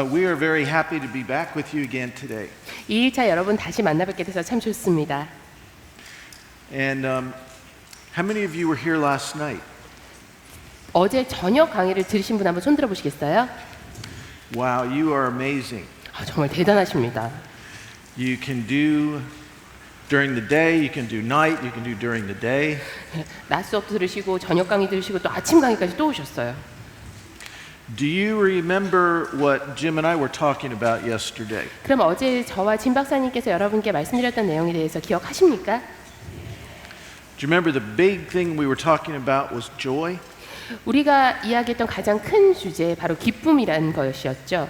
We are very happy to be back with you again today. 2일차 여러분 다시 만나뵙게 돼서 참 좋습니다. And how many of you were here last night? 어제 저녁 강의를 들으신 분 한번 손 들어 보시겠어요? Wow, you are amazing. 정말 대단하십니다. You can do during the day, you can do night, you can do during the day. 낮 수업 들으시고 저녁 강의 들으시고 또 아침 강의까지 또 오셨어요. Do you remember what Jim and I were talking about yesterday? 그럼 어제 저와 진 박사님께서 여러분께 말씀드렸던 내용에 대해서 기억하십니까? Do you remember the big thing we were talking about was joy? 우리가 이야기했던 가장 큰 주제 바로 기쁨이라는 것이었죠.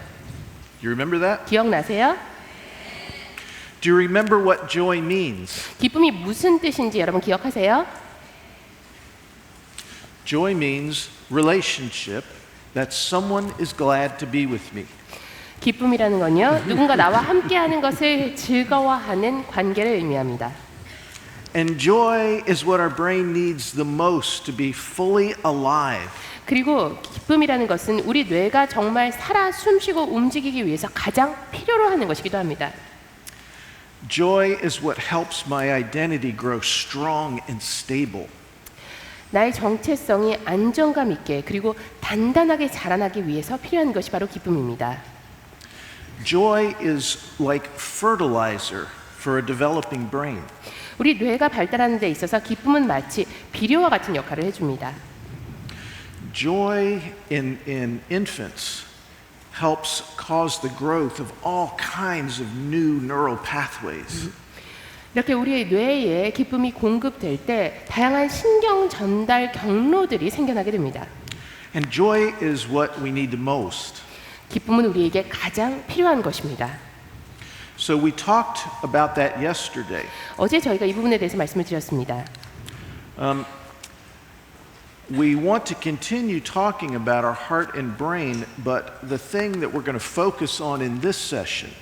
You remember that? 기억나세요? Do you remember what joy means? 기쁨이 무슨 뜻인지 여러분 기억하세요? Joy means relationship that someone is glad to be with me. 기쁨이라는 건요, 누군가 나와 함께하는 것을 즐거워하는 관계를 의미합니다. And joy is what our brain needs the most to be fully alive. 그리고 기쁨이라는 것은 우리 뇌가 정말 살아 숨쉬고 움직이기 위해서 가장 필요로 하는 것이기도 합니다. Joy is what helps my identity grow strong and stable. 나의 정체성이 안정감 있게 그리고 단단하게 자라나기 위해서 필요한 것이 바로 기쁨입니다. Joy is like fertilizer for a developing brain. 우리 뇌가 발달하는 데 있어서 기쁨은 마치 비료와 같은 역할을 해줍니다. Joy in infants helps cause the growth of all kinds of new neural pathways. 이렇게 우리의 뇌에 기쁨이 공급될 때 다양한 신경 전달 경로들이 생겨나게 됩니다. And joy is what we need the most. 기쁨은 우리에게 가장 필요한 것입니다. So we talked about that yesterday. 어제 저희가 이 부분에 대해서 말씀을 드렸습니다. We want to continue talking about our heart and brain, but the thing that we're going to focus on in this session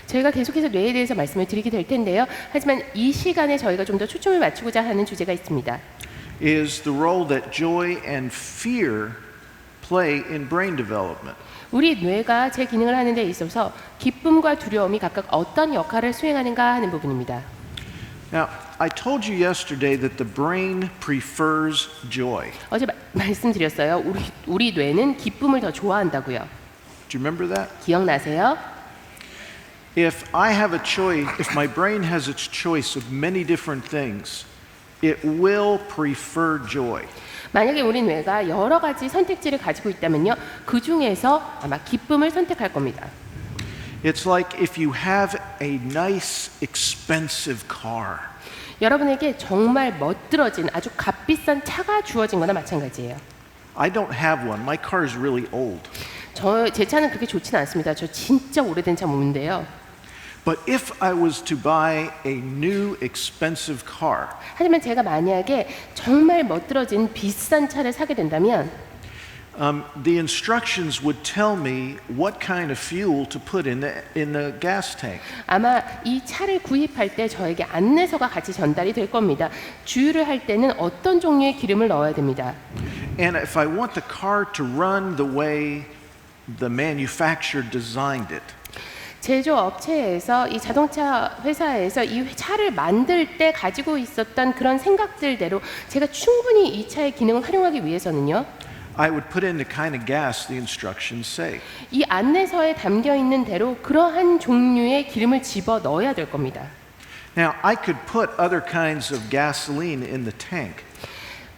저희가 계속해서 뇌에 대해서 말씀을 드리게 될 텐데요. 하지만 이 시간에 저희가 좀 더 초점을 맞추고자 하는 주제가 있습니다. is the role that joy and fear play in brain development. 우리 뇌가 제 기능을 하는 데 있어서 기쁨과 두려움이 각각 어떤 역할을 수행하는가 하는 부분입니다. Now, I told you yesterday that the brain prefers joy. 어제 말씀드렸어요. 우리 뇌는 기쁨을 더 좋아한다고요. Do you remember that? 기억나세요? If I have a choice, if my brain has its choice of many different things, it will prefer joy. 만약에 우리 뇌가 여러 가지 선택지를 가지고 있다면요, 그 중에서 아마 기쁨을 선택할 겁니다. It's like if you have a nice, expensive car. 여러분에게 정말 멋들어진 아주 값비싼 차가 주어진 거나 마찬가지예요. I don't have one. My car is really old. 제 차는 그렇게 좋지는 않습니다. 저 진짜 오래된 차 모는데요. But if I was to buy a new, expensive car, 하지만 제가 만약에 정말 멋들어진 비싼 차를 사게 된다면 the instructions would tell me what kind of fuel to put in the gas tank. 아마 이 차를 구입할 때 저에게 안내서가 같이 전달이 될 겁니다. 주유를 할 때는 어떤 종류의 기름을 넣어야 됩니다. And if I want the car to run the way the manufacturer designed it, 제조업체에서 이 자동차 회사에서 이 차를 만들 때 가지고 있었던 그런 생각들대로 제가 충분히 이 차의 기능을 활용하기 위해서는요, I would put in the kind of gas the instructions say. 이 안내서에 담겨 있는 대로 그러한 종류의 기름을 집어 넣어야 될 겁니다. Now, I could put other kinds of gasoline in the tank,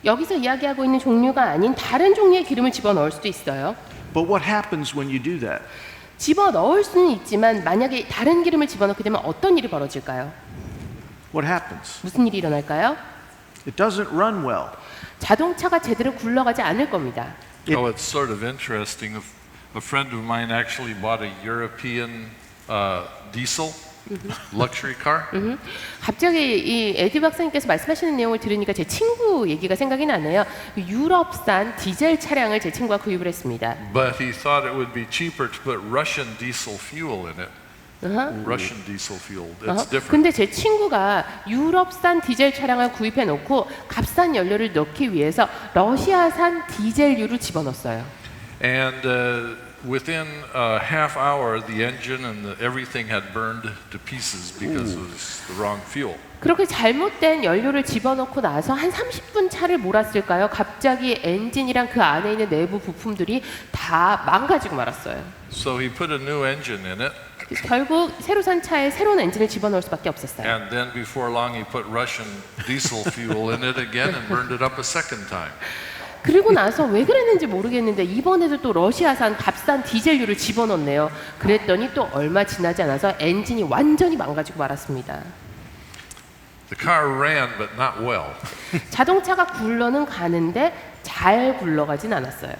여기서 이야기하고 있는 종류가 아닌 다른 종류의 기름을 집어 넣을 수도 있어요. but what happens when you do that? 집어 넣을 수는 있지만 만약에 다른 기름을 집어 넣게 되면 어떤 일이 벌어질까요? What happens? 무슨 일이 일어날까요? It doesn't run well. 자동차가 제대로 굴러가지 않을 겁니다. Oh, it's sort of interesting. A friend of mine actually bought a European diesel luxury car. 갑자기 이 에디 박사님께서 말씀하시는 내용을 들으니까 제 친구 얘기가 생각이 나네요. 유럽산 디젤 차량을 제 친구가 구입을 했습니다. But he thought it would be cheaper to put Russian diesel fuel in it. Russian diesel fuel. It's different. 근데 제 친구가 유럽산 디젤 차량을 구입해 놓고 값싼 연료를 넣기 위해서 러시아산 디젤유를 집어넣었어요. And within a half hour, the engine and everything had burned to pieces because it was the wrong fuel. 그렇게 잘못된 연료를 집어넣고 나서 한 30분 차를 몰았을까요? 갑자기 엔진이랑 그 안에 있는 내부 부품들이 다 망가지고 말았어요. So he put a new engine in it, 결국 새로 산 차에 새로운 엔진을 집어넣을 수밖에 없었어요. and then before long he put Russian diesel fuel in it again and burned it up a second time. 그리고 나서 왜 그랬는지 모르겠는데 이번에도 또 러시아산 값싼 디젤유를 집어넣네요. 그랬더니 또 얼마 지나지 않아서 엔진이 완전히 망가지고 말았습니다. The car ran, but not well. 자동차가 굴러는 가는데 잘 굴러가진 않았어요.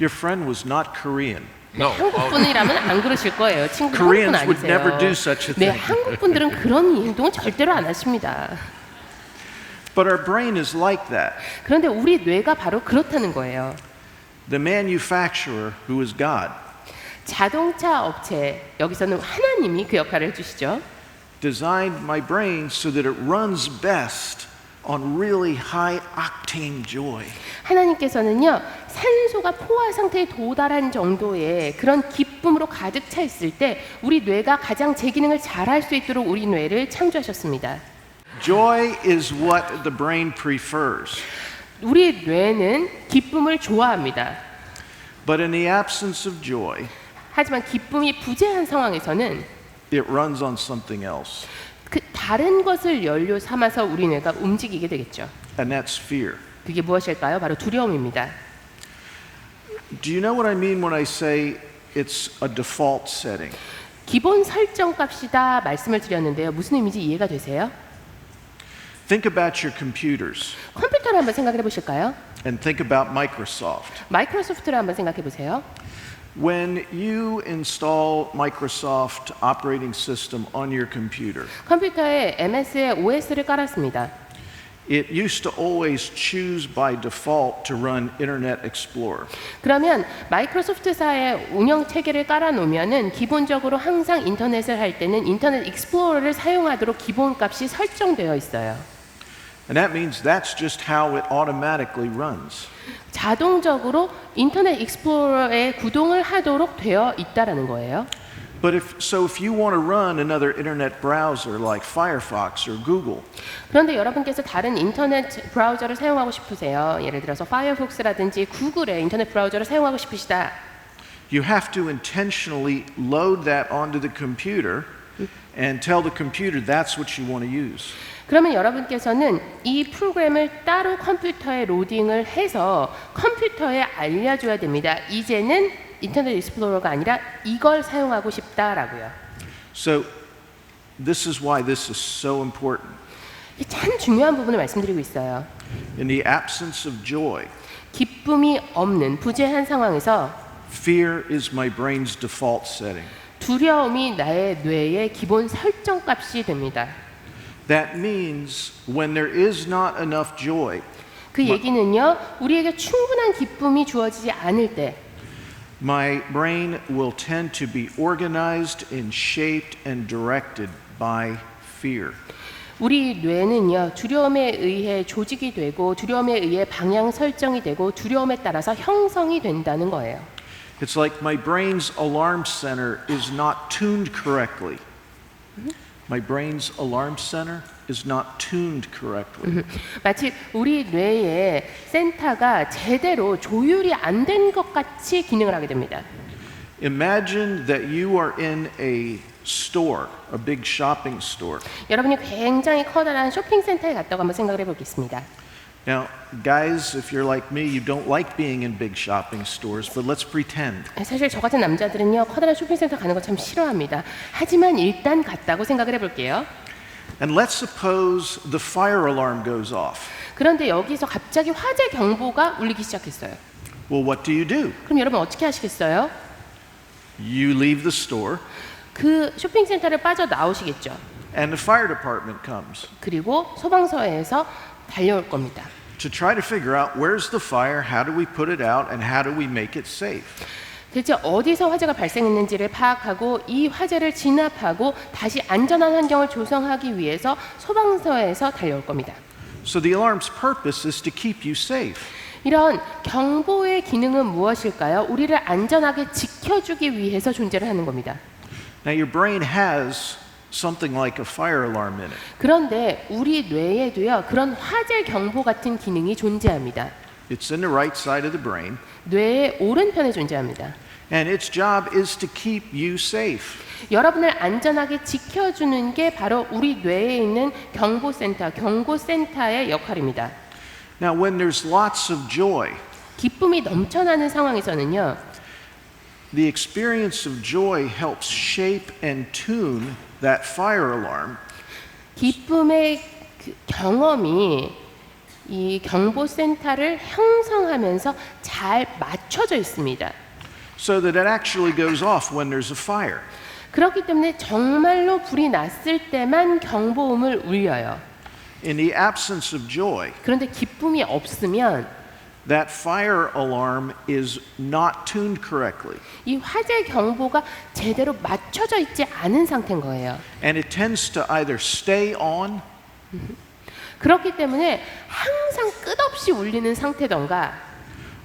Your friend was not Korean. No. 한국 분이라면 안 그러실 거예요. 친구 한국 분 Koreans would 아니세요. never do such a 네, thing. 한국 분들은 그런 행동은 절대로 안 하십니다. But our brain is like that. 그런데 우리 뇌가 바로 그렇다는 거예요. The manufacturer, who is God, 자동차 업체, 여기서는 하나님이 그 역할을 해주시죠. designed my brain so that it runs best on really high octane joy. 하나님께서는요, 산소가 포화 상태에 도달한 정도의 그런 기쁨으로 가득 차 있을 때 우리 뇌가 가장 제 기능을 잘할 수 있도록 우리 뇌를 창조하셨습니다. Joy is what the brain prefers. 우리 뇌는 기쁨을 좋아합니다. But in the absence of joy, 하지만 기쁨이 부재한 상황에서는 it runs on something else, 그 다른 것을 연료 삼아서 우리 뇌가 움직이게 되겠죠. and that's fear. 그게 무엇일까요? 바로 두려움입니다. Do you know what I mean when I say it's a default setting? 기본 설정 값이다 말씀을 드렸는데요. 무슨 의미인지 이해가 되세요? Think about your computers 컴퓨터를 한번 생각해 보실까요? and think about Microsoft. 마이크로소프트를 한번 생각해 보세요. When you install Microsoft operating system on your computer, 컴퓨터에 MS의 OS를 깔았습니다. it used to always choose by default to run Internet Explorer. 그러면 마이크로소프트사의 운영 체계를 깔아놓으면은 기본적으로 항상 인터넷을 할 때는 인터넷 익스플로러를 사용하도록 기본값이 설정되어 있어요. And that means that's just how it automatically runs. 자동적으로 인터넷 익스플로러에 구동을 하도록 되어 있다라는 거예요. But if you want to run another internet browser like Firefox or Google, 그런데 여러분께서 다른 인터넷 브라우저를 사용하고 싶으세요. 예를 들어서 파이어폭스라든지 구글의 인터넷 브라우저를 사용하고 싶으시다. you have to intentionally load that onto the computer and tell the computer that's what you want to use. 그러면 여러분께서는 이 프로그램을 따로 컴퓨터에 로딩을 해서 컴퓨터에 알려줘야 됩니다. 이제는 인터넷 익스플로러가 아니라 이걸 사용하고 싶다라고요. So this is why this is so important. 이게 참 중요한 부분을 말씀드리고 있어요. In the absence of joy, 기쁨이 없는 부재한 상황에서 fear is my brain's default setting. 두려움이 나의 뇌의 기본 설정값이 됩니다. That means when there is not enough joy, 그 얘기는요, 우리에게 충분한 기쁨이 주어지지 않을 때 my brain will tend to be organized and shaped and directed by fear. 우리 뇌는요, 두려움에 의해 조직이 되고 두려움에 의해 방향 설정이 되고 두려움에 따라서 형성이 된다는 거예요. It's like my brain's alarm center is not tuned correctly. My brain's alarm center is not tuned correctly. 마치 우리 뇌의 센터가 제대로 조율이 안 된 것 같이 기능을 하게 됩니다. Imagine that you are in a store, a big shopping store. 여러분이 굉장히 커다란 쇼핑센터에 갔다고 한번 생각을 해보겠습니다. Now, guys, if you're like me, you don't like being in big shopping stores, but let's pretend. 사실 저 같은 남자들은요, 커다란 쇼핑센터 가는 거 참 싫어합니다. 하지만 일단 갔다고 생각을 해볼게요. And let's suppose the fire alarm goes off. 그런데 여기서 갑자기 화재 경보가 울리기 시작했어요. Well, what do you do? 그럼 여러분 어떻게 하시겠어요? You leave the store, 그 쇼핑센터를 빠져나오시겠죠. and the fire department comes 그리고 소방서에서 달려올 겁니다. to try to figure out where's the fire, how do we put it out, and how do we make it safe. 대체 어디서 화재가 발생했는지를 파악하고 이 화재를 진압하고 다시 안전한 환경을 조성하기 위해서 소방서에서 달려올 겁니다. So the alarm's purpose is to keep you safe. 이런 경보의 기능은 무엇일까요? 우리를 안전하게 지켜주기 위해서 존재를 하는 겁니다. Now, your brain has something like a fire alarm in it. 그런데 우리 뇌에도요, 그런 화재 경보 같은 기능이 존재합니다. It's in the right side of the brain, 뇌의 오른편에 존재합니다. and its job is to keep you safe. 여러분을 안전하게 지켜주는 게 바로 우리 뇌에 있는 경보센터, 경고센터의 역할입니다. Now, when there's lots of joy, 기쁨이 넘쳐나는 상황에서는요, the experience of joy helps shape and tune that fire alarm 기쁨의 그 경험이 이 경보센터를 형성하면서 잘 맞춰져 있습니다. so that it actually goes off when there's a fire. 그렇기 때문에 정말로 불이 났을 때만 경보음을 울려요. In the absence of joy, 그런데 기쁨이 없으면 that fire alarm is not tuned correctly, 이 화재 경보가 제대로 맞춰져 있지 않은 상태인 거예요. and it tends to either stay on 그렇기 때문에 항상 끝없이 울리는 상태던가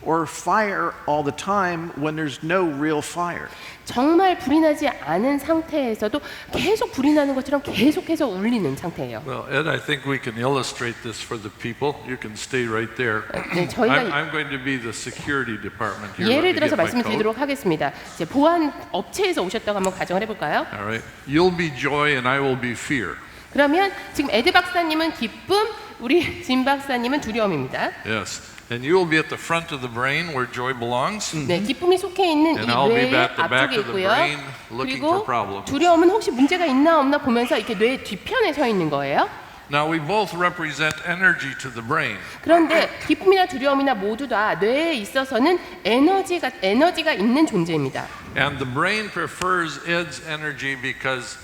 or fire all the time when there's no real fire. 정말 불이 나지 않은 상태에서도 계속 불이 나는 것처럼 계속해서 울리는 상태예요. Well, Ed, I think we can illustrate this for the people. You can stay right there. 네, 저희가 I'm going to be the security department here. Let 예를 me 들어서 get my 말씀을 code. 드리도록 하겠습니다. 이제 보안 업체에서 오셨다고 한번 가정을 해볼까요? All right. You'll be joy and I will be fear. 그러면 지금 에드 박사님은 기쁨, 우리 진 박사님은 두려움입니다. Yes. And you will be at the front of the brain where joy belongs. 네, 기쁨이 속해 있는 이 And I'll be 뇌의 at the back 앞쪽에 of the 있고요. brain looking 그리고 for problems. 두려움은 혹시 문제가 있나 없나 보면서 이렇게 뇌 뒤편에 서 있는 거예요. Now we both represent energy to the brain. 그런데 기쁨이나 두려움이나 모두 다 뇌에 있어서는 에너지가 있는 존재입니다. And the brain prefers Ed's energy because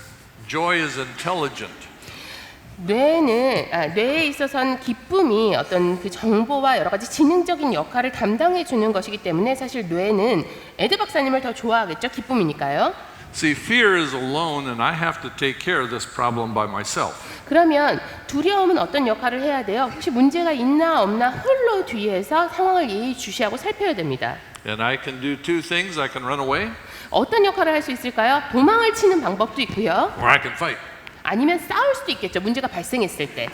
joy is intelligent. 뇌에 있어서는 기쁨이 어떤 그 정보와 여러 가지 지능적인 역할을 담당해 주는 것이기 때문에 사실 뇌는 에드 박사님을 더 좋아하겠죠. 기쁨이니까요. See, fear is alone and I have to take care of this problem by myself. 그러면 두려움은 어떤 역할을 해야 돼요? 혹시 문제가 있나 없나 홀로 뒤에서 상황을 예의주시하고 살펴야 됩니다. And I can do two things. I can run away 어떤 역할을 할 수 있을까요? 도망을 치는 방법도 있고요. or I can fight. 아니면 싸울 수도 있겠죠. 문제가 발생했을 때.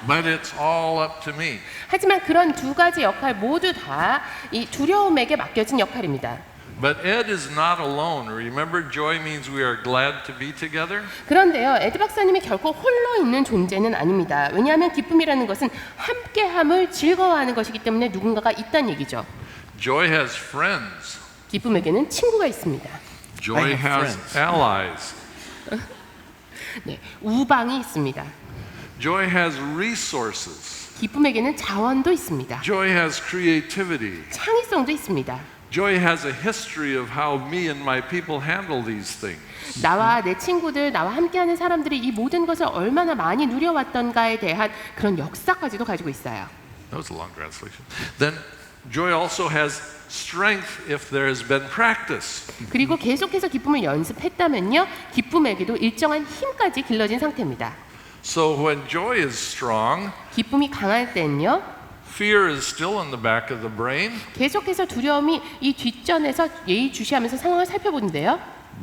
But it's all up to me. 하지만 그런 두 가지 역할 모두 다 이 두려움에게 맡겨진 역할입니다. But Ed is not alone. Remember, joy means we are glad to be together. 그런데요, 에드 박사님이 결코 홀로 있는 존재는 아닙니다. 왜냐하면 기쁨이라는 것은 함께함을 즐거워하는 것이기 때문에 누군가가 있다는 얘기죠. Joy has friends. 기쁨에게는 친구가 있습니다. Joy I have has friends. allies. 네, 우방이 있습니다. Joy has resources. 기쁨에게는 자원도 있습니다. Joy has creativity. 창의성도 있습니다. Joy has a history of how me and my people handle these things. 나와 내 친구들, 나와 함께하는 사람들이 이 모든 것을 얼마나 많이 누려왔던가에 대한 그런 역사까지도 가지고 있어요. That was a long translation. Then joy also has strength if there has been practice. 그리고 계속해서 기쁨을 연습했다면요, 기쁨에게도 일정한 힘까지 길러진 상태입니다. So when joy is strong, 기쁨이 강할 때는요, fear is still in the back of the brain, 계속해서 두려움이 이 뒷전에서 예의주시하면서 상황을 살펴보는데요.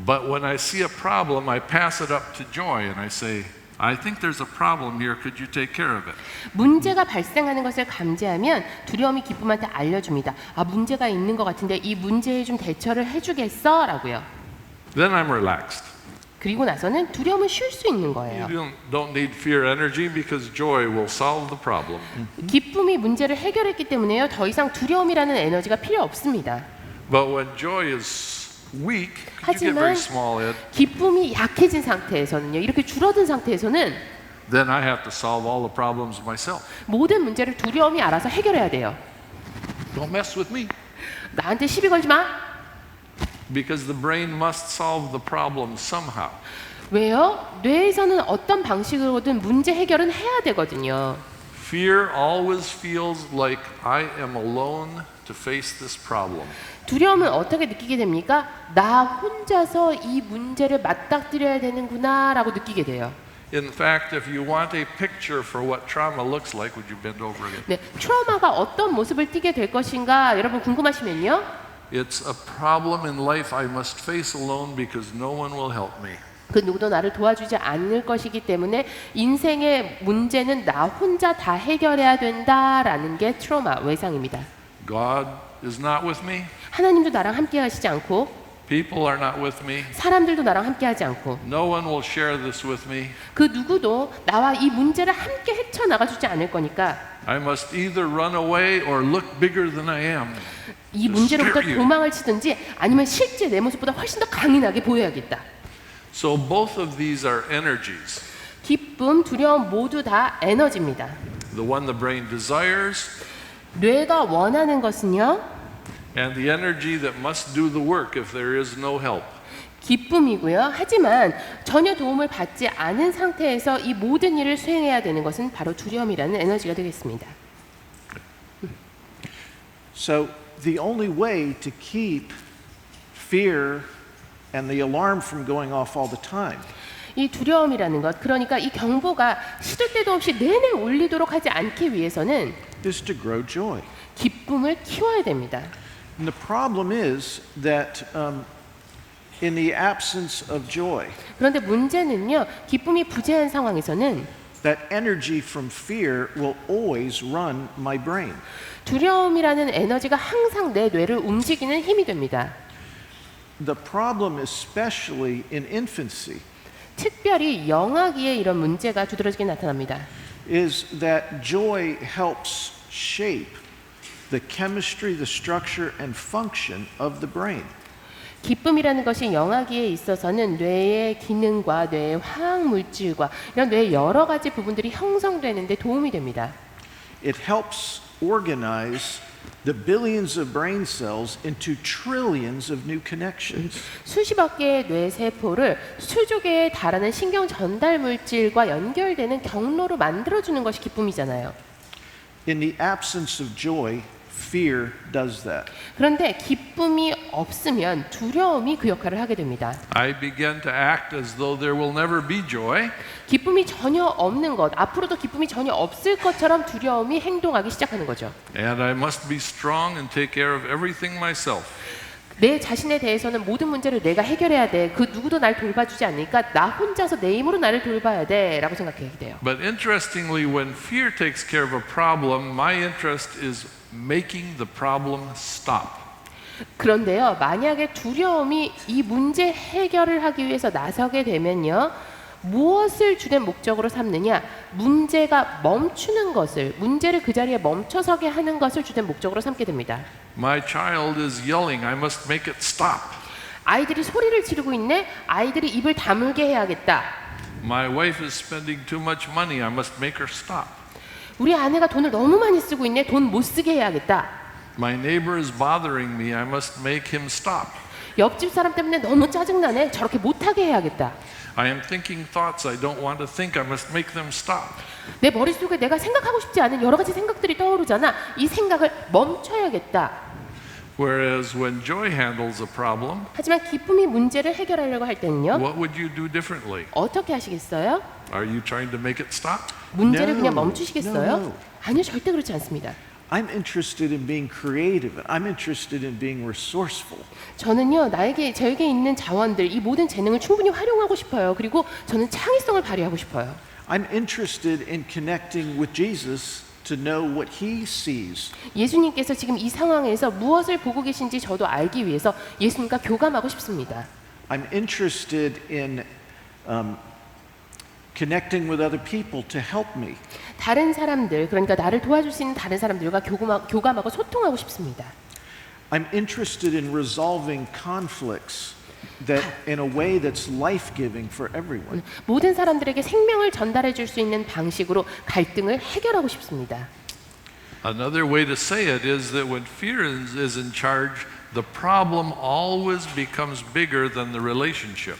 but when I see a problem, I pass it up to joy and I say, I think there's a problem here. Could you take care of it? 문제가 발생하는 것을 감지하면 두려움이 기쁨한테 알려줍니다. 아, 문제가 있는 것 같은데 이 문제에 좀 대처를 해주겠어? 라고요. Then I'm relaxed. 그리고 나서는 두려움을 쉴 수 있는 거예요. You don't need fear energy because joy will solve the problem. 기쁨이 문제를 해결했기 때문에요. 더 이상 두려움이라는 에너지가 필요 없습니다. But when joy is weak, could you get very 하지만 small, Ed? 기쁨이 약해진 상태에서는요. 이렇게 줄어든 상태에서는 Then I have to solve all the problems myself. 모든 문제를 두려움이 알아서 해결해야 돼요. Don't mess with me. 나한테 시비 걸지 마. Because the brain must solve the problem somehow. 왜요? 뇌에서는 어떤 방식으로든 문제 해결은 해야 되거든요. Fear always feels like I am alone to face this problem. 두려움은 어떻게 느끼게 됩니까? 나 혼자서 이 문제를 맞닥뜨려야 되는구나 라고 느끼게 돼요. In fact, if you want a picture for what trauma looks like, would you bend over again? 네, 트라우마가 어떤 모습을 띠게 될 것인가 여러분 궁금하시면요. It's a problem in life I must face alone because no one will help me. 그 누구도 나를 도와주지 않을 것이기 때문에 인생의 문제는 나 혼자 다 해결해야 된다라는 게 트라우마 외상입니다. God is not with me. 하나님도 나랑 함께 하시지 않고 People are not with me. 사람들도 나랑 함께 하지 않고 No one will share this with me. 그 누구도 나와 이 문제를 함께 헤쳐나가주지 않을 거니까 I must either run away or look bigger than I am. 이 문제로부터 scare you. 도망을 치든지 아니면 실제 내 모습보다 훨씬 더 강인하게 보여야겠다. So both of these are energies. 기쁨, 두려움 모두 다 에너지입니다. The one the brain desires 뇌가 원하는 것은요. and the energy that must do the work if there is no help. 기쁨이고요. 하지만 전혀 도움을 받지 않은 상태에서 이 모든 일을 수행해야 되는 것은 바로 두려움이라는 에너지가 되겠습니다. So the only way to keep fear and the alarm from going off all the time 이 두려움이라는 것, 그러니까 이 경보가 시도 때도 없이 내내 울리도록 하지 않기 위해서는 is to grow joy. 기쁨을 키워야 됩니다. And the problem is that in the absence of joy, 그런데 문제는요, 기쁨이 부재한 상황에서는 that energy from fear will always run my brain. 두려움이라는 에너지가 항상 내 뇌를 움직이는 힘이 됩니다. The problem especially in infancy 특별히 영아기에 이런 문제가 두드러지게 나타납니다. is that joy helps shape the chemistry, the structure and function of the brain. 기쁨이라는 것이 영아기에 있어서는 뇌의 기능과 뇌의 화학 물질과 이런 뇌의 여러 가지 부분들이 형성되는데 도움이 됩니다. It helps organize the billions of brain cells into trillions of new connections. 수십억 개의 뇌 세포를 수조 개에 달하는 신경 전달 물질과 연결되는 경로로 만들어주는 것이 기쁨이잖아요. In the absence of joy, fear does that. 그런데 기쁨이 없으면 두려움이 그 역할을 하게 됩니다. I begin to act as though there will never be joy. 기쁨이 전혀 없는 것, 앞으로도 기쁨이 전혀 없을 것처럼 두려움이 행동하기 시작하는 거죠. And I must be strong and take care of everything myself. 내 자신에 대해서는 모든 문제를 내가 해결해야 돼. 그 누구도 날 돌봐주지 않으니까 나 혼자서 내 힘으로 나를 돌봐야 돼 라고 생각하게 돼요. But interestingly, when fear takes care of a problem, my interest is making the problem stop. 그런데요, 만약에 두려움이 이 문제 해결을 하기 위해서 나서게 되면요, 무엇을 주된 목적으로 삼느냐? 문제가 멈추는 것을, 문제를 그 자리에 멈춰서게 하는 것을 주된 목적으로 삼게 됩니다. My child is yelling, I must make it stop. 아이들이 소리를 지르고 있네? 아이들이 입을 다물게 해야겠다. My wife is spending too much money, I must make her stop. 우리 아내가 돈을 너무 많이 쓰고 있네? 돈 못 쓰게 해야겠다. My neighbor is bothering me, I must make him stop. 옆집 사람 때문에 너무 짜증나네? 저렇게 못하게 해야겠다. I am thinking thoughts I don't want to think, I must make them stop. 내 머릿속에 내가 생각하고 싶지 않은 여러 가지 생각들이 떠오르잖아. 이 생각을 멈춰야겠다. Whereas when joy handles a problem, 하지만 기쁨이 문제를 해결하려고 할 때는요. what would you do differently? 어떻게 하시겠어요? Are you trying to make it stop? 문제를 No, 그냥 멈추시겠어요? no, no. 아니요, 절대 그렇지 않습니다. I'm interested in being creative. I'm interested in being resourceful. 저는요, 저에게 있는 자원들, 이 모든 재능을 충분히 활용하고 싶어요. 그리고 저는 창의성을 발휘하고 싶어요. I'm interested in connecting with Jesus to know what he sees. 예수님께서 지금 이 상황에서 무엇을 보고 계신지 저도 알기 위해서 예수님과 교감하고 싶습니다. I'm interested in connecting with other people to help me. 다른 사람들, 그러니까 나를 도와줄 수 있는 다른 사람들과 교감하고 소통하고 싶습니다. I'm interested in resolving conflicts that in a way that's life-giving for everyone. 모든 사람들에게 생명을 전달해 줄 수 있는 방식으로 갈등을 해결하고 싶습니다. Another way to say it is that when fear is in charge, the problem always becomes bigger than the relationship.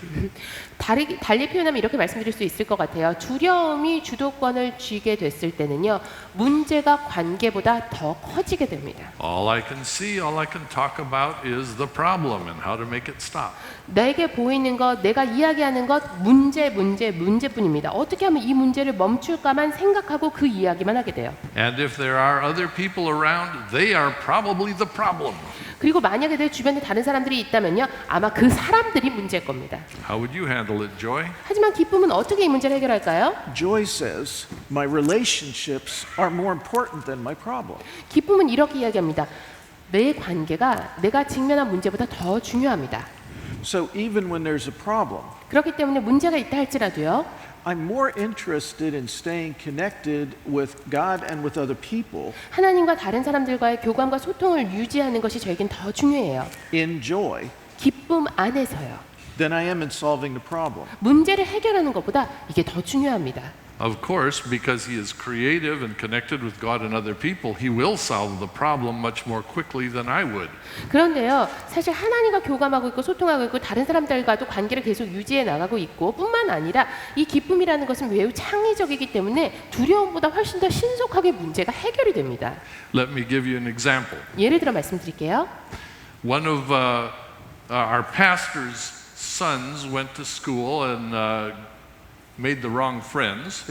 달리 표현하면 이렇게 말씀드릴 수 있을 것 같아요. 두려움이 주도권을 쥐게 됐을 때는요, 문제가 관계보다 더 커지게 됩니다. All I can see, all I can talk about is the problem and how to make it stop. 내게 보이는 것, 내가 이야기하는 것, 문제뿐입니다. 어떻게 하면 이 문제를 멈출까만 생각하고 그 이야기만 하게 돼요. And if there are other people around, they are probably the problem. 그리고 만약에 내 주변에 다른 사람들이 있다면요, 아마 그 사람들이 문제일 겁니다. How would you handle it, Joy? 하지만 기쁨은 어떻게 이 문제를 해결할까요? Joy says, my relationships are more important than my problem. 기쁨은 이렇게 이야기합니다. 내 관계가 내가 직면한 문제보다 더 중요합니다. So even when there's a problem, 그렇기 때문에 문제가 있다 할지라도요, I'm more interested in staying connected with God and with other people 하나님과 다른 사람들과의 교감과 소통을 유지하는 것이 저에겐 더 중요해요. in joy 기쁨 안에서요. than I am in solving the problem. 문제를 해결하는 것보다 이게 더 중요합니다. Of course, because he is creative and connected with God and other people, he will solve the problem much more quickly than I would. 그런데요, 사실 하나님과 교감하고 있고 소통하고 있고 다른 사람들과도 관계를 계속 유지해 나가고 있고 뿐만 아니라 이 기쁨이라는 것은 매우 창의적이기 때문에 두려움보다 훨씬 더 신속하게 문제가 해결이 됩니다. Let me give you an example. 예를 들어 말씀드릴게요. One of our pastor's sons went to school and made the wrong friends.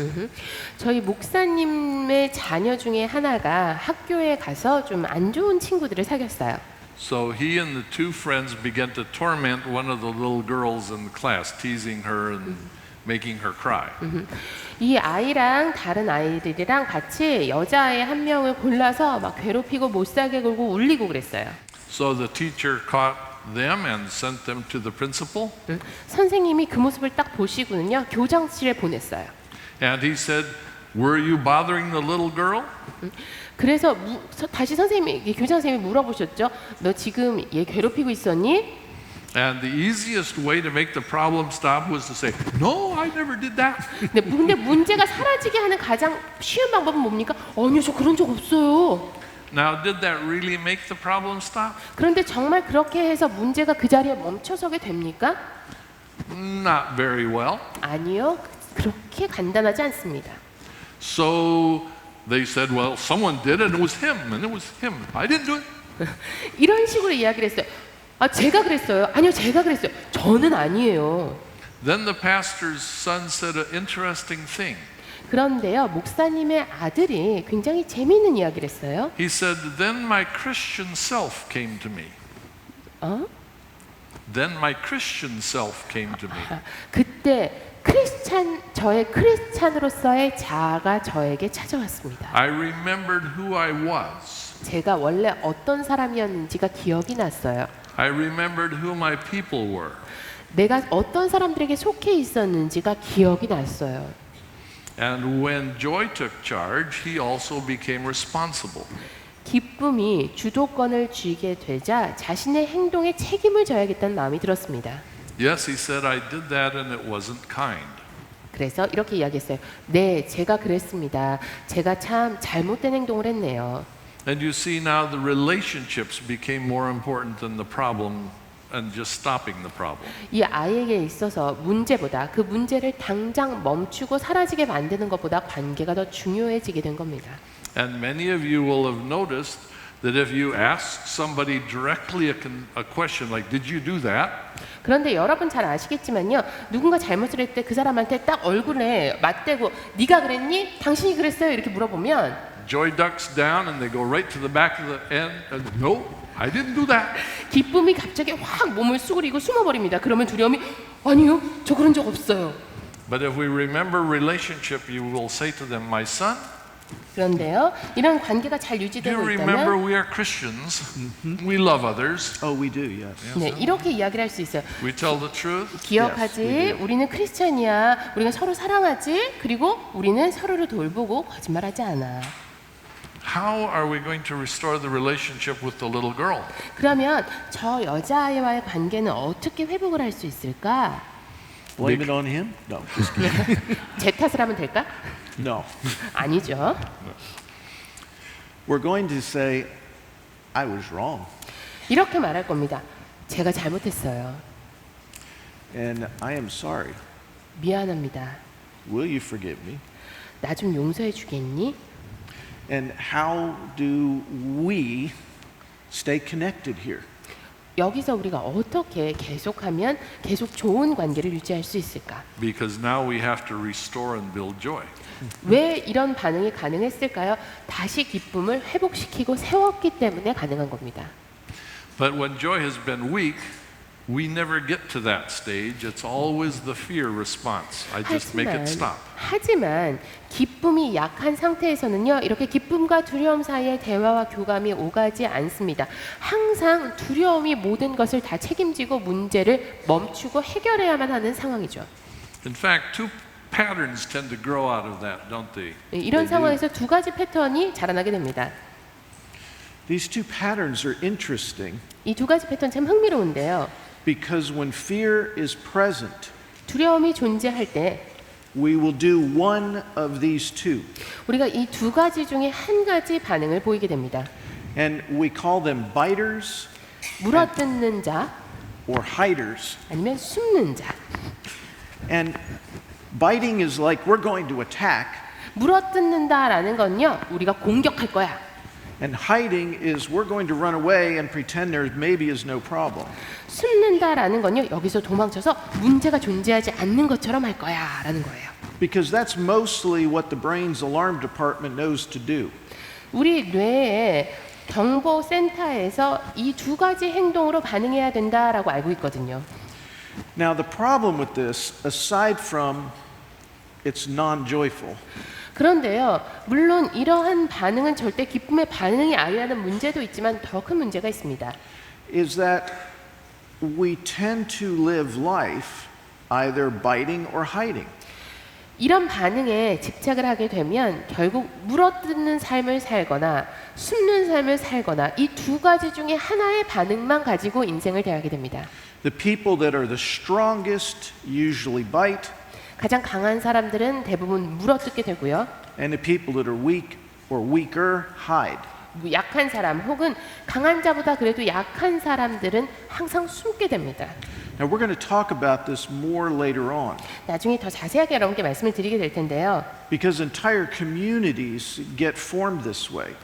저희 목사님의 자녀 중에 하나가 학교에 가서 좀 안 좋은 친구들을 사귀었어요. So he and the two friends began to torment one of the little girls in the class, teasing her and making her cry. 이 아이랑 다른 아이들이랑 같이 여자아이 한 명을 골라서 막 괴롭히고 못 살게 굴고 울리고 그랬어요. So the teacher caught them and sent them to the principal. 선생님이 그 모습을 딱 보시고는요, 교장실에 보냈어요. And he said, "Were you bothering the little girl?" 그래서 다시 선생님이, 교장 선생님이 물어보셨죠. 너 지금 얘 괴롭히고 있었니? And the easiest way to make the problem stop was to say, "No, I never did that." 근데 문제가 사라지게 하는 가장 쉬운 방법은 뭡니까? 아니요, 저 그런 적 없어요. Now, did that really make the problem stop? 그런데 정말 그렇게 해서 문제가 그 자리에 멈춰서게 됩니까? Not very well. 아니요, 그렇게 간단하지 않습니다. So they said, "Well, someone did it, and it was him, and it was him. I didn't do it." 이런 식으로 이야기를 했어요. 아, 제가 그랬어요. 아니요, 제가 그랬어요. 저는 아니에요. Then the pastor's son said an interesting thing. 그런데요, 목사님의 아들이 굉장히 재미있는 이야기를 했어요. He said, "Then my Christian self came to me." Then my Christian self came to me. 그때 저의 크리스찬으로서의 자아가 저에게 찾아왔습니다. I remembered who I was. 제가 원래 어떤 사람이었는지가 기억이 났어요. I remembered who my people were. 내가 어떤 사람들에게 속해 있었는지가 기억이 났어요. And when Joy took charge, he also became responsible. 기쁨이 주도권을 쥐게 되자 자신의 행동에 책임을 져야겠다는 마음이 들었습니다. Yes, he said, "I did that and it wasn't kind." 그래서 이렇게 이야기했어요. 네, 제가 그랬습니다. 제가 참 잘못된 행동을 했네요. And you see now the relationships became more important than the problem and just stopping the problem. 이 아이에게 있어서 문제보다 그 문제를 당장 멈추고 사라지게 만드는 것보다 관계가 더 중요해지게 된 겁니다. And many of you will have noticed that if you ask somebody directly a question like, "Did you do that?" 그런데 여러분 잘 아시겠지만요, 누군가 잘못을 했을 때 그 사람한테 딱 얼굴에 맞대고 네가 그랬니? 당신이 그랬어요? 이렇게 물어보면 Joy ducks down and they go right to the back of the end and no, I didn't do that. 기쁨이 갑자기 확 몸을 수그리고 숨어버립니다. 그러면 두려움이 아니요, 저 그런 적 없어요. But if we remember relationship, you will say to them, "My son, 그런데요, 이런 관계가 잘 do you 유지되고 remember 있다면 we are Christians? We love others. Oh, we do, yes. 네, 이렇게 이야기를 할 수 있어요. We tell the truth. 기억하지? Yes, we do. 우리는 크리스찬이야. 우리가 서로 사랑하지? 그리고 우리는 서로를 돌보고 거짓말하지 않아. How are we going to restore the relationship with the little girl? 그러면 저 여자아이와의 관계는 어떻게 회복을 할 수 있을까? Blame it on him? No, just kidding. 제 탓을 하면 될까? No. 아니죠. We're going to say, I was wrong. 이렇게 말할 겁니다. 제가 잘못했어요. and I am sorry. 미안합니다. Will you forgive me? 나 좀 용서해 주겠니? And how do we stay connected here? 여기서 우리가 어떻게 계속하면 계속 좋은 관계를 유지할 수 있을까? Because now we have to restore and build joy. 왜 이런 반응이 가능했을까요? 다시 기쁨을 회복시키고 세웠기 때문에 가능한 겁니다. But when joy has been weak, we never get to that stage. It's always the fear response. I just make it stop. 하지만 기쁨이 약한 상태에서는요, 이렇게 기쁨과 두려움 사이에 대화와 교감이 오가지 않습니다. 항상 두려움이 모든 것을 다 책임지고 문제를 멈추고 해결해야만 하는 상황이죠. In fact, two patterns tend to grow out of that, don't they? 이런 상황에서 두 가지 패턴이 자라나게 됩니다. These two patterns are interesting 이 두 가지 패턴 참 흥미로운데요. because when fear is present, 두려움이 존재할 때 we will do one of these two. 우리가 이 두 가지 중에 한 가지 반응을 보이게 됩니다. And we call them biters 물어뜯는 자 or hiders. 아니면 숨는 자. And biting is like we're going to attack, 물어뜯는다라는 건요, 우리가 공격할 거야. and hiding is we're going to run away and pretend there maybe is no problem. 숨는다라는 건요, 여기서 도망쳐서 문제가 존재하지 않는 것처럼 할 거야라는 거예요. Because that's mostly what the brain's alarm department knows to do. 우리 뇌의 경보센터에서 이 두 가지 행동으로 반응해야 된다라고 알고 있거든요. Now the problem with this, aside from it's non-joyful, 그런데요, 물론 이러한 반응은 절대 기쁨의 반응이 아니라는 문제도 있지만 더 큰 문제가 있습니다. is that we tend to live life either biting or hiding. 이런 반응에 집착을 하게 되면 결국 물어뜯는 삶을 살거나 숨는 삶을 살거나 이 두 가지 중에 하나의 반응만 가지고 인생을 대하게 됩니다. The people that are the strongest usually bite, 가장 강한 사람들은 대부분 물어뜯게 되고요. and the people that are weak or weaker hide. 약한 사람 혹은 강한 자보다 그래도 약한 사람들은 항상 숨게 됩니다. Now we're going to talk about this more later on 나중에 더 자세하게 여러분께 말씀을 드리게 될 텐데요. because entire communities get formed this way.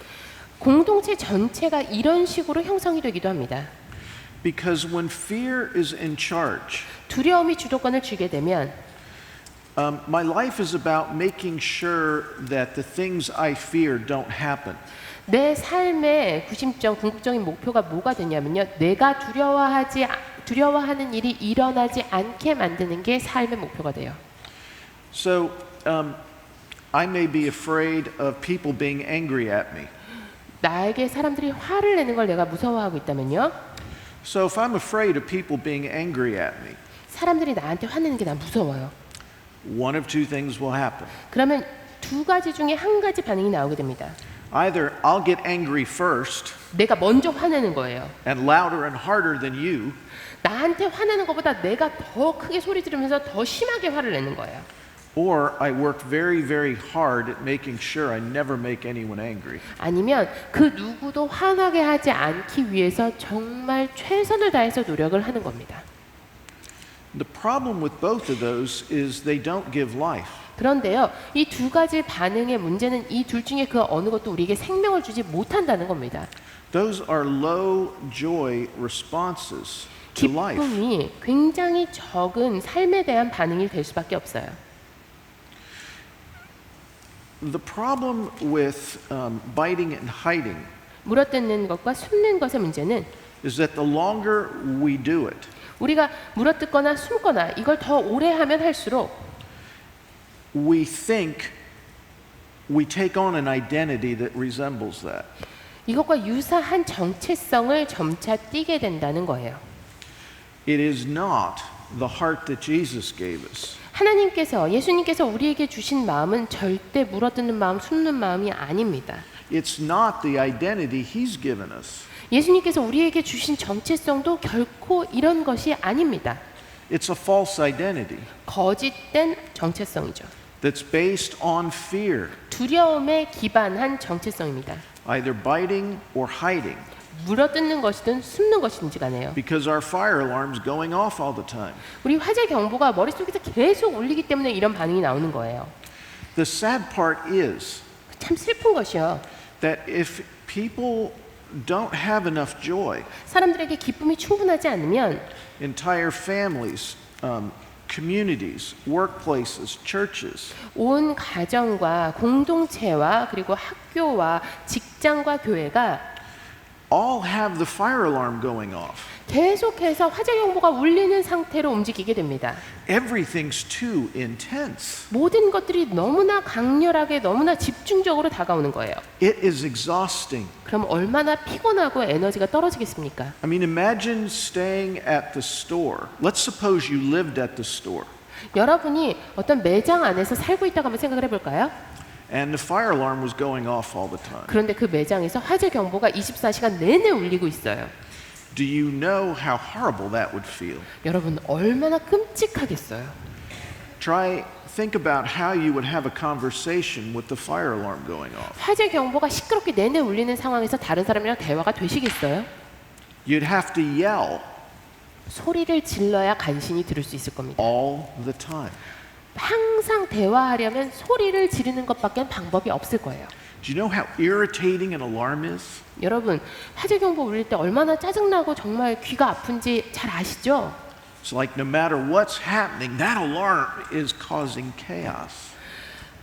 공동체 전체가 이런 식으로 형성이 되기도 합니다. Because when fear is in charge, 두려움이 주도권을 쥐게 되면 my life is about making sure that the things I fear don't happen. 내 삶의 궁극적인 목표가 뭐가 되냐면요. 내가 두려워하는 일이 일어나지 않게 만드는 게 삶의 목표가 돼요. So I may be afraid of people being angry at me. 나에게 사람들이 화를 내는 걸 내가 무서워하고 있다면요. So if I'm afraid of people being angry at me, 사람들이 나한테 화내는 게 난 무서워요. one of two things will happen. 그러면 두 가지 중에 한 가지 반응이 나오게 됩니다. Either I'll get angry first 내가 먼저 화내는 거예요. and louder and harder than you, 나한테 화내는 것보다 내가 더 크게 소리 지르면서 더 심하게 화를 내는 거예요. or I work very, very hard at making sure I never make anyone angry. 아니면 그 누구도 화나게 하지 않기 위해서 정말 최선을 다해서 노력을 하는 겁니다. The problem with both of those is they don't give life. 그런데요, 이 두 가지 반응의 문제는 이 둘 중에 그 어느 것도 우리에게 생명을 주지 못한다는 겁니다. Those are low joy responses to life. 기쁨이 굉장히 적은 삶에 대한 반응이 될 수밖에 없어요. The problem with biting and hiding 물어뜯는 것과 숨는 것의 문제는 is that the longer we do it, 우리가 물어뜯거나 숨거나 이걸 더 오래 하면 할수록 we think we take on an identity that resembles that. 이것과 유사한 정체성을 점차 띠게 된다는 거예요. It is not the heart that Jesus gave us. 예수님께서 우리에게 주신 마음은 절대 물어뜯는 마음, 숨는 마음이 아닙니다. It's not the identity He's given us. 예수님께서 우리에게 주신 정체성도 결코 이런 것이 아닙니다. It's a false identity 거짓된 정체성이죠. that's based on fear, 두려움에 기반한 정체성입니다. either biting or hiding. 물어뜯는 것이든 숨는 것인지 간에요. because our fire alarm's going off all the time. 우리 화재 경보가 머릿속에서 계속 울리기 때문에 이런 반응이 나오는 거예요. The sad part is 참 슬픈 것이요. that if people don't have enough joy, 사람들에게 기쁨이 충분하지 않으면 entire families, communities, workplaces, churches, 온 가정과 공동체와 그리고 학교와 직장과 교회가 all have the fire alarm going off. 계속해서 화재 경보가 울리는 상태로 움직이게 됩니다. Everything's too intense. 모든 것들이 너무나 강렬하게 너무나 집중적으로 다가오는 거예요. It is exhausting. 그럼 얼마나 피곤하고 에너지가 떨어지겠습니까? I mean, imagine staying at the store. Let's suppose you lived at the store 여러분이 어떤 매장 안에서 살고 있다고 한번 생각을 해볼까요? and the fire alarm was going off all the time. 그런데 그 매장에서 화재 경보가 24시간 내내 울리고 있어요. Do you know how horrible that would feel? 여러분 얼마나 끔찍하겠어요. Think about how you would have a conversation with the fire alarm going off. 화재 경보가 시끄럽게 내내 울리는 상황에서 다른 사람이랑 대화가 되시겠어요? You'd have to yell 소리를 질러야 간신히 들을 수 있을 겁니다. all the time. 항상 대화하려면 소리를 지르는 것밖에 방법이 없을 거예요. Do you know how irritating an alarm is? 여러분 화재 경보 울릴 때 얼마나 짜증나고 정말 귀가 아픈지 잘 아시죠? It's like no matter what's happening, that alarm is causing chaos.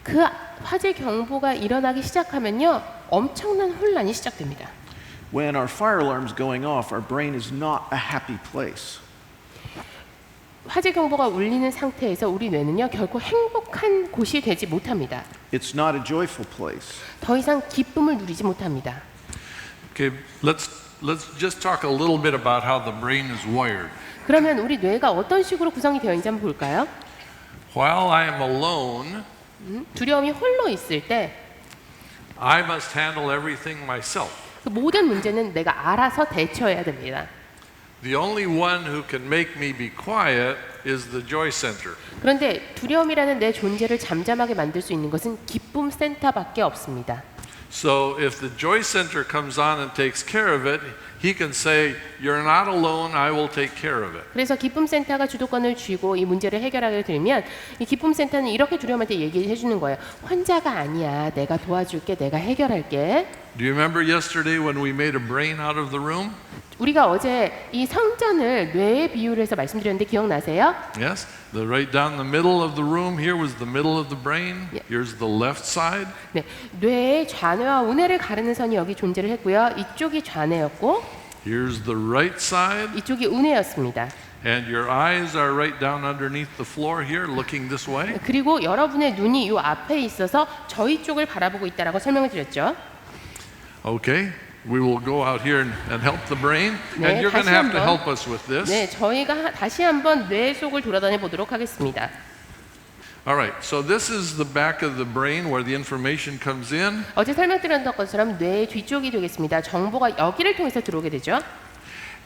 그 화재 경보가 일어나기 시작하면요 엄청난 혼란이 시작됩니다. When our fire alarm's going off, our brain is not a happy place. 화재 경보가 울리는 상태에서 우리 뇌는요 결코 행복한 곳이 되지 못합니다. It's not a joyful place. 더 이상 기쁨을 누리지 못합니다. Okay, let's just talk a little bit about how the brain is wired. 그러면 우리 뇌가 어떤 식으로 구성이 되어 있는지 한번 볼까요? While I am alone, 두려움이 홀로 있을 때 그 I must handle everything myself. 모든 문제는 내가 알아서 대처해야 됩니다. The only one who can make me be quiet is the joy center. 그런데 두려움이라는 내 존재를 잠잠하게 만들 수 있는 것은 기쁨 센터밖에 없습니다. So if the joy center comes on and takes care of it, he can say, "You're not alone. I will take care of it." 그래서 기쁨 센터가 주도권을 쥐고 이 문제를 해결하게 되면 이 기쁨 센터는 이렇게 두려움한테 얘기해 주는 거예요. 혼자가 아니야. 내가 도와줄게. 내가 해결할게. Do you remember yesterday when we made a brain out of the room? 우리가 어제 이 성전을 뇌에 비유를 해서 말씀드렸는데 기억나세요? Yes. Right down the middle of the room here was the middle of the brain. Yeah. Here's the left side. 네, 뇌의 좌뇌와 우뇌를 가르는 선이 여기 존재를 했고요. 이쪽이 좌뇌였고 Here's the right side. 이쪽이 우뇌였습니다. And your eyes are right down underneath the floor here, looking this way. 그리고 여러분의 눈이 이 앞에 있어서 저희 쪽을 바라보고 있다라고 설명을 드렸죠. Okay. We will go out here and help the brain. 네, And you're going 다시 to have to 한번. help us with this. 네, 저희가 다시 한번 뇌 속을 돌아다녀 보도록 하겠습니다. All right. So this is the back of the brain where the information comes in. 어제 설명드렸던 것처럼 뇌의 뒤쪽이 되겠습니다. 정보가 여기를 통해서 들어오게 되죠.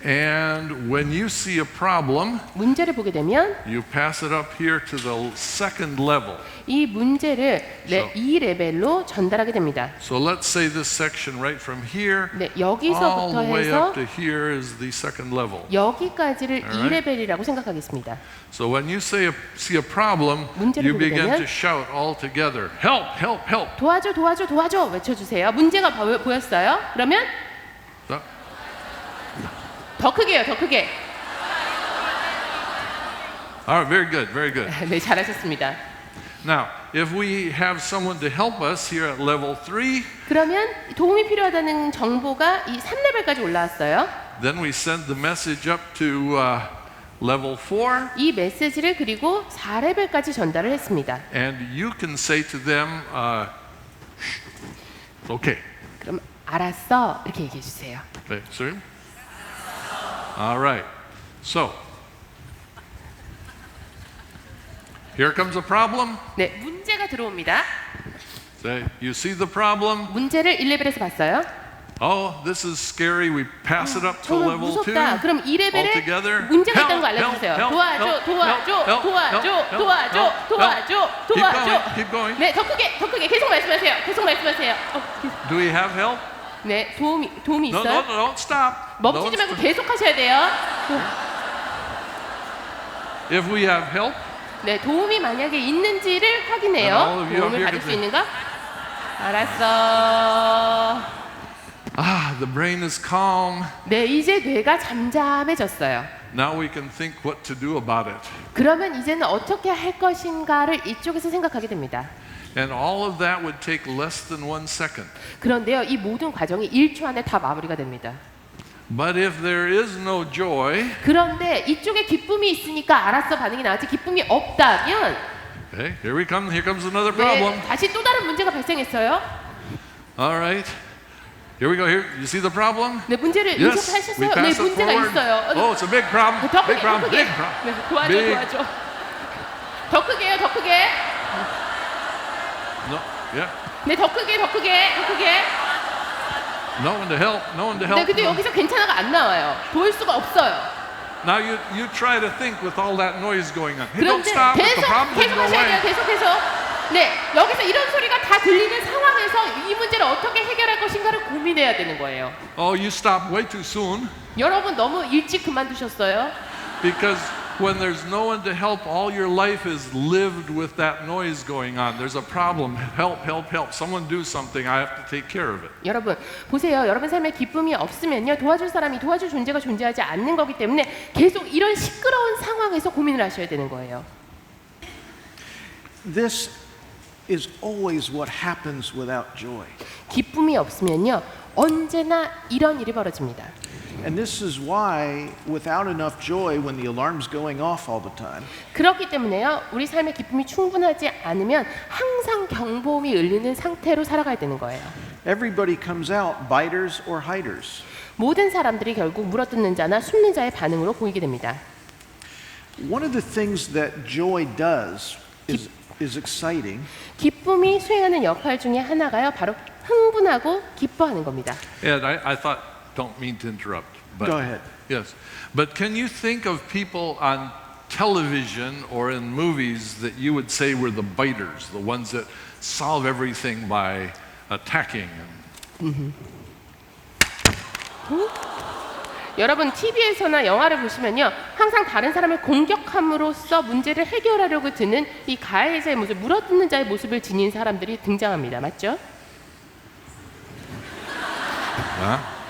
And when you see a problem, 문제를 보게 되면 you pass it up here to the second level. 이 문제를 이 레벨로 전달하게 됩니다. So let's say this section right from here 네, all 여기서부터 the way 해서 up to here is the second level. 여기까지를 Alright. 2레벨이라고 생각하겠습니다. So when you see a problem, 문제를 you 보게 begin 되면 to shout all together, help, help, help. 도와줘, 도와줘, 도와줘 외쳐주세요. 문제가 보였어요? 그러면 So, 더 크게요, 더 크게. all right, very good, very good. 네, 잘하셨습니다. Now, if we have someone to help us here at level 3, 그러면 도움이 필요하다는 정보가 이 3레벨까지 올라왔어요. then we send the message up to level 4, 이 메시지를 그리고 4레벨까지 전달을 했습니다. and you can say to them, okay. 그럼 알았어 이렇게 얘기해 주세요. Okay, sir? All right. So, here comes a problem. 네, 문제가 들어옵니다. Say, you see the problem? 문제를 1레벨에서 봤어요. Oh, this is scary. We pass it up to 정말 level 2. 무섭다. 그럼 2레벨에 Altogether. 문제가 있다는 거 Help, 알려주세요. help, 도와줘, help, 도와줘, help, 도와줘, help, 도와줘, help, 도와줘, help. 도와줘. Keep going. 네, 더 크게, 더 크게 계속 말씀하세요. 계속 말씀하세요. Do we have help? 네, 도움이 No, 있어요? don't stop. 멈추지 말고 계속 하셔야 돼요. If we have help, 네, 도움이 만약에 있는지를 And all 확인해요. of you up 도움을 here 받을 can 수 say- 있는가? 알았어. the brain is calm. 네, 이제 뇌가 잠잠해졌어요. Now we can think what to do about it. 그러면 이제는 어떻게 할 것인가를 이쪽에서 생각하게 됩니다. And all of that would take less than 1 second. 그런데요, 이 모든 과정이 1초 안에 다 마무리가 됩니다. But if there is no joy, 그런데 이쪽에 기쁨이 있으니까 알았어 반응이 나왔지 기쁨이 없다면 okay, here comes another problem. 네, 다시 또 다른 문제가 발생했어요. All right. Here we go. Here, you see the problem? 네, 문제를 Yes, we 인식하셨어요? 네, pass it 문제가 forward. 있어요. Oh, it's a big problem. 더 Big 크게, 더 problem. 크게. Big problem. 네, 도와줘, Big. 도와줘. 더 크게요, 더 크게. No, yeah. 네, 더 크게, 더 크게, 더 크게. No one to help. No one to 네, help. 근데 여기서 괜찮아가 안 나와요. 도울 수가 없어요. Now you try to think with all that noise going on. Hey, don't 그런데 stop. The 계속 problem 계속 didn't go 하셔야 돼요. away. 계속해서. 네, 여기서 이런 소리가 다 들리는 상황에서 이 문제를 어떻게 해결할 것인가를 고민해야 되는 거예요. Oh, you stopped way too soon. 여러분 너무 일찍 그만두셨어요. Because when there's no one to help, all your life is lived with that noise going on. There's a problem. Help, help, help. Someone do something. I have to take care of it. 여러분 보세요. 여러분 삶에 기쁨이 없으면요 도와줄 사람이 도와줄 존재가 존재하지 않는 거기 때문에 계속 이런 시끄러운 상황에서 고민을 하셔야 되는 거예요. This is always what happens without joy. 기쁨이 없으면요 언제나 이런 일이 벌어집니다. And this is why, without enough joy, when the alarm's going off all the time, 그렇기 때문에요 우리 삶의 기쁨이 충분하지 않으면 항상 경보음이 울리는 상태로 살아가야 되는 거예요. everybody comes out biters or hiders. 모든 사람들이 결국 물어뜯는 자나 숨는 자의 반응으로 보이게 됩니다. One of the things that joy does is exciting. 기쁨이 수행하는 역할 중에 하나가요 바로 흥분하고 기뻐하는 겁니다. Ed, I thought, don't mean to interrupt. But, Go ahead. Yes. But can you think of people on television or in movies that you would say were the biters, the ones that solve everything by attacking? 여러분 TV에서나 영화를 보시면요 항상 다른 사람을 공격함으로써 문제를 해결하려고 드는 이 가해자의 모습, 물어뜯는 자의 모습을 지닌 사람들이 등장합니다. 맞죠?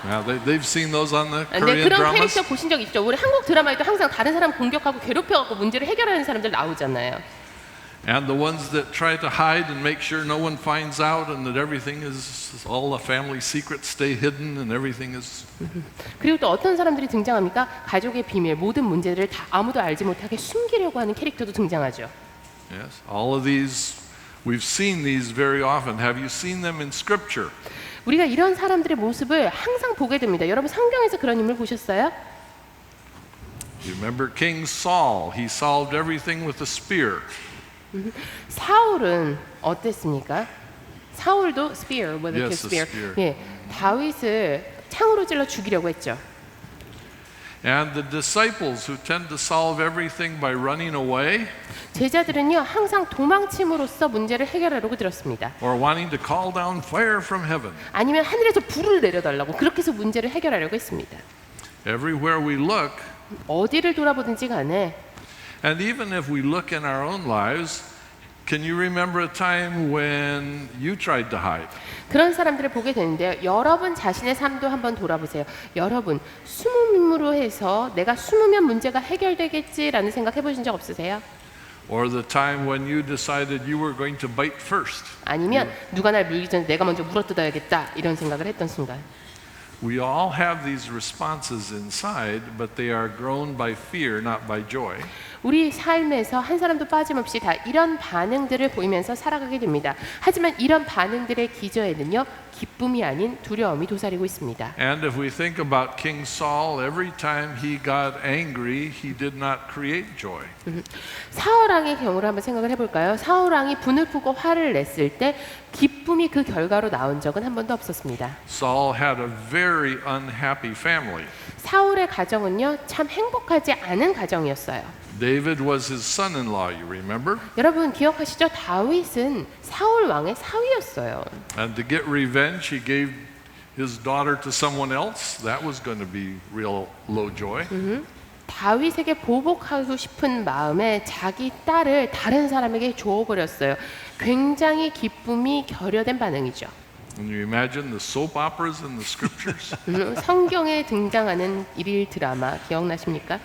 Now they've seen those on the 네, Korean 그런 dramas. 캐릭터 보신 적 있죠? 우리 한국 드라마에도 항상 다른 사람 공격하고 괴롭혀갖고 문제를 해결하는 사람들 나오잖아요. And the ones that try to hide and make sure no one finds out and that everything is, all the family secrets stay hidden and everything is. 그리고 또 어떤 사람들이 등장합니까? 가족의 비밀, 모든 문제들을 다 아무도 알지 못하게 숨기려고 하는 캐릭터도 등장하죠. Yes, all of these, we've seen these very often. Have you seen them in Scripture? 우리가 이런 사람들의 모습을 항상 보게 됩니다. 여러분 성경에서 그런 인물 보셨어요? You remember King Saul? He solved everything with a spear. 사울은 어땠습니까? 사울도 spear, with a Yes, a spear. spear. 예, 다윗을 창으로 찔러 죽이려고 했죠. And the disciples who tend to solve everything by running away 제자들은요 항상 도망침으로써 문제를 해결하려고 들었습니다. or wanting to call down fire from heaven. 아니면 하늘에서 불을 내려달라고 그렇게 해서 문제를 해결하려고 했습니다. Everywhere we look, 어디를 돌아보든지 간에 and even if we look in our own lives, can you remember a time when you tried to hide? 그런 사람들을 보게 되는데요. 여러분 자신의 삶도 한번 돌아보세요. 여러분 숨음으로 해서 내가 숨으면 문제가 해결되겠지라는 생각 해보신 적 없으세요? Or the time when you decided you were going to bite first? 아니면 누가 날 물기 전에 내가 먼저 물어뜯어야겠다 이런 생각을 했던 순간. We all have these responses inside, but they are grown by fear, not by joy. 우리 삶에서 한 사람도 빠짐없이 다 이런 반응들을 보이면서 살아가게 됩니다. 하지만 이런 반응들의 기저에는요 기쁨이 아닌 두려움이 도사리고 있습니다. And if we think about King Saul, every time he got angry, he did not create joy. 사울 왕의 경우를 한번 생각을 해볼까요? 사울 왕이 분을 푸고 화를 냈을 때 기쁨이 그 결과로 나온 적은 한 번도 없었습니다. Saul had a very unhappy family. 사울의 가정은요 참 행복하지 않은 가정이었어요. David was his son-in-law, you remember? 여러분 기억하시죠? 다윗은 사울 왕의 사위였어요. And to get revenge, he gave his daughter to someone else, that was going to be real low joy. 다윗에게 보복하고 싶은 마음에 자기 딸을 다른 사람에게 줘버렸어요. 굉장히 기쁨이 결여된 반응이죠. Can you imagine the soap operas in the scriptures? 성경에 등장하는 일일 드라마 기억나십니까?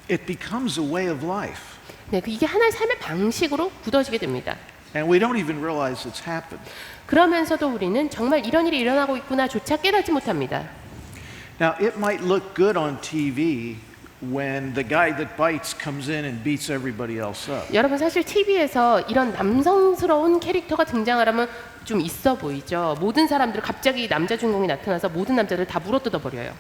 It becomes a way of life. 네, 이게 하나의 삶의 방식으로 굳어지게 됩니다. And we don't even realize it's happened. 그러면서도 우리는 정말 이런 일이 일어나고 있구나조차 깨닫지 못합니다. Now, it might look good on TV when the guy that bites comes in and beats everybody else up. 여러분 사실 TV에서 이런 남성스러운 캐릭터가 등장하려면 좀 있어 보이죠. 모든 사람들 갑자기 남자 주인공이 나타나서 모든 남자들 다 물어뜯어 버려요.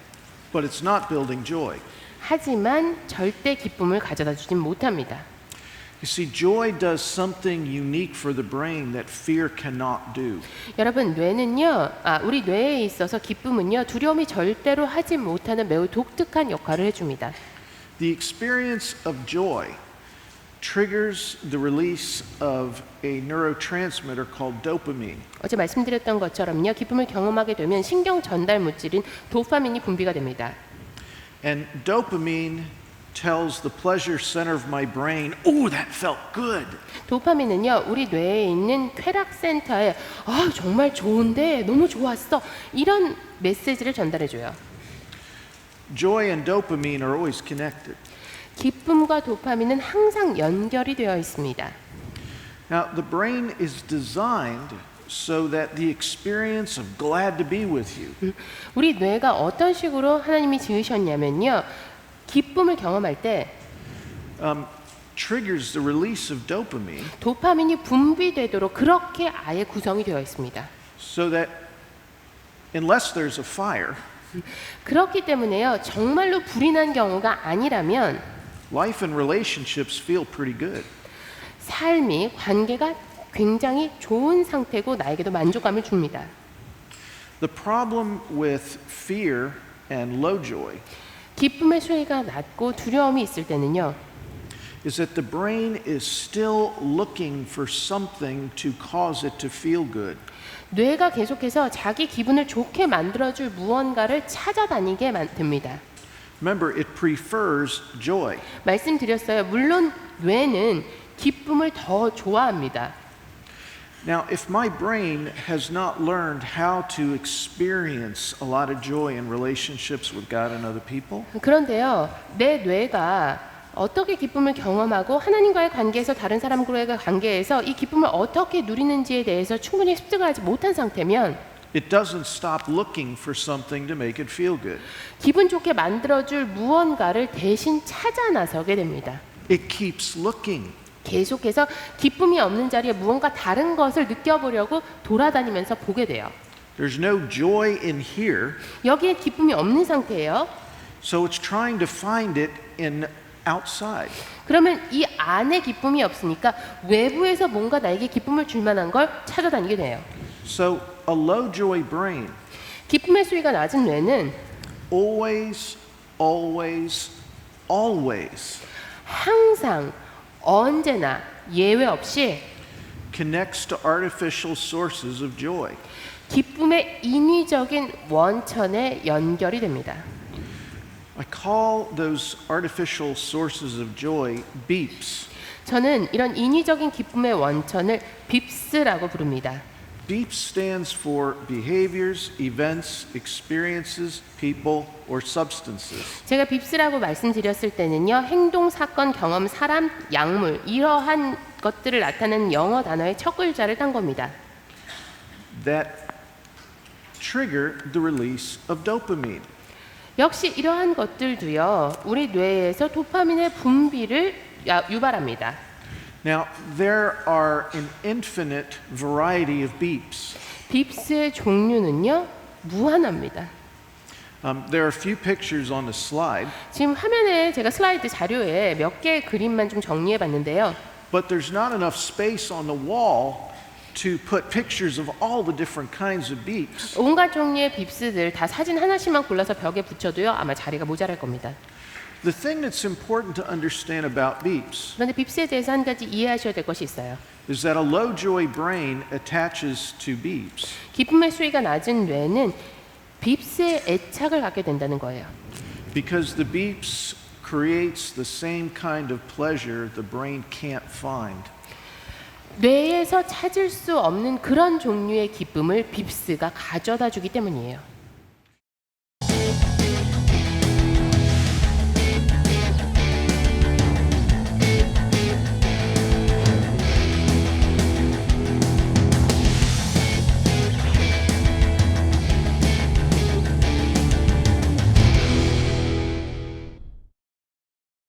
But it's not building joy. 하지만 절대 기쁨을 가져다 주진 못합니다. You see, joy does something unique for the brain that fear cannot do. 여러분 뇌는요, 우리 뇌에 있어서 기쁨은요 두려움이 절대로 하지 못하는 매우 독특한 역할을 해줍니다. The experience of joy triggers the release of a neurotransmitter called dopamine. 어제 말씀드렸던 것처럼요, 기쁨을 경험하게 되면 신경 전달 물질인 도파민이 분비가 됩니다. And dopamine tells the pleasure center of my brain, "Oh, that felt good." 도파민은요, 우리 뇌에 있는 쾌락 센터에 정말 좋은데 너무 좋았어 이런 메시지를 전달해줘요. Joy and dopamine are always connected. 기쁨과 도파민은 항상 연결이 되어 있습니다. Now, the brain is designed so that the experience of glad to be with you 우리 뇌가 어떤 식으로 하나님이 지으셨냐면요, 기쁨을 경험할 때 triggers the release of dopamine 도파민이 분비되도록 그렇게 아예 구성이 되어 있습니다. so that unless there's a fire, 그렇기 때문에요, 정말로 불이 난 경우가 아니라면 life and relationships feel pretty good. 삶이 관계가 굉장히 좋은 상태고 나에게도 만족감을 줍니다. The problem with fear and low joy 기쁨의 수위가 낮고 두려움이 있을 때는요, is that the brain is still looking for something to cause it to feel good. 뇌가 계속해서 자기 기분을 좋게 만들어줄 무언가를 찾아다니게 됩니다. Remember, it prefers joy. 말씀드렸어요. 물론 뇌는 기쁨을 더 좋아합니다. Now, if my brain has not learned how to experience a lot of joy in relationships with God and other people, 그런데요, 내 뇌가 어떻게 기쁨을 경험하고 하나님과의 관계에서 다른 사람과의 관계에서 이 기쁨을 어떻게 누리는지에 대해서 충분히 습득을 하지 못한 상태면 it doesn't stop looking for something to make it feel good. 기분 좋게 만들어줄 무언가를 대신 찾아 나서게 됩니다. It keeps looking. 계속해서 기쁨이 없는 자리에 무언가 다른 것을 느껴보려고 돌아다니면서 보게 돼요. There's no joy in here, 여기에 기쁨이 없는 상태예요. so it's trying to find it in outside. 그러면 이 안에 기쁨이 없으니까 외부에서 뭔가 나에게 기쁨을 줄 만한 걸 찾아다니게 돼요. So a low joy brain 기쁨의 수위가 낮은 뇌는 always, always, always 항상 언제나 예외 없이 connects to artificial sources of joy. 기쁨의 인위적인 원천에 연결이 됩니다. I call those artificial sources of joy beeps. 저는 이런 인위적인 기쁨의 원천을 빕스라고 부릅니다. Beep stands for behaviors, events, experiences, people, or substances. 제가 빕스라고 말씀드렸을 때는요, 행동, 사건, 경험, 사람, 약물 이러한 것들을 나타내는 영어 단어의 첫 글자를 딴 겁니다. That trigger the release of dopamine. 역시 이러한 것들도요, 우리 뇌에서 도파민의 분비를 유발합니다. Now, there are an infinite variety of beeps. 빕스의 종류는요, 무한합니다. There are a few pictures on the slide, 지금 화면에 제가 슬라이드 자료에 몇 개의 그림만 좀 정리해 봤는데요. but there's not enough space on the wall to put pictures of all the different kinds of beeps. 온갖 종류의 빕스들 다 사진 하나씩만 골라서 벽에 붙여도요, 아마 자리가 모자랄 겁니다. The thing that's important to understand about beeps 그런데 빕스에 대해서 한 가지 이해하셔야 될 것이 있어요. is that a low joy brain attaches to beeps. 기쁨의 수위가 낮은 뇌는 빕스에 애착을 갖게 된다는 거예요. Because the beeps creates the same kind of pleasure the brain can't find. 뇌에서 찾을 수 없는 그런 종류의 기쁨을 빕스가 가져다 주기 때문이에요.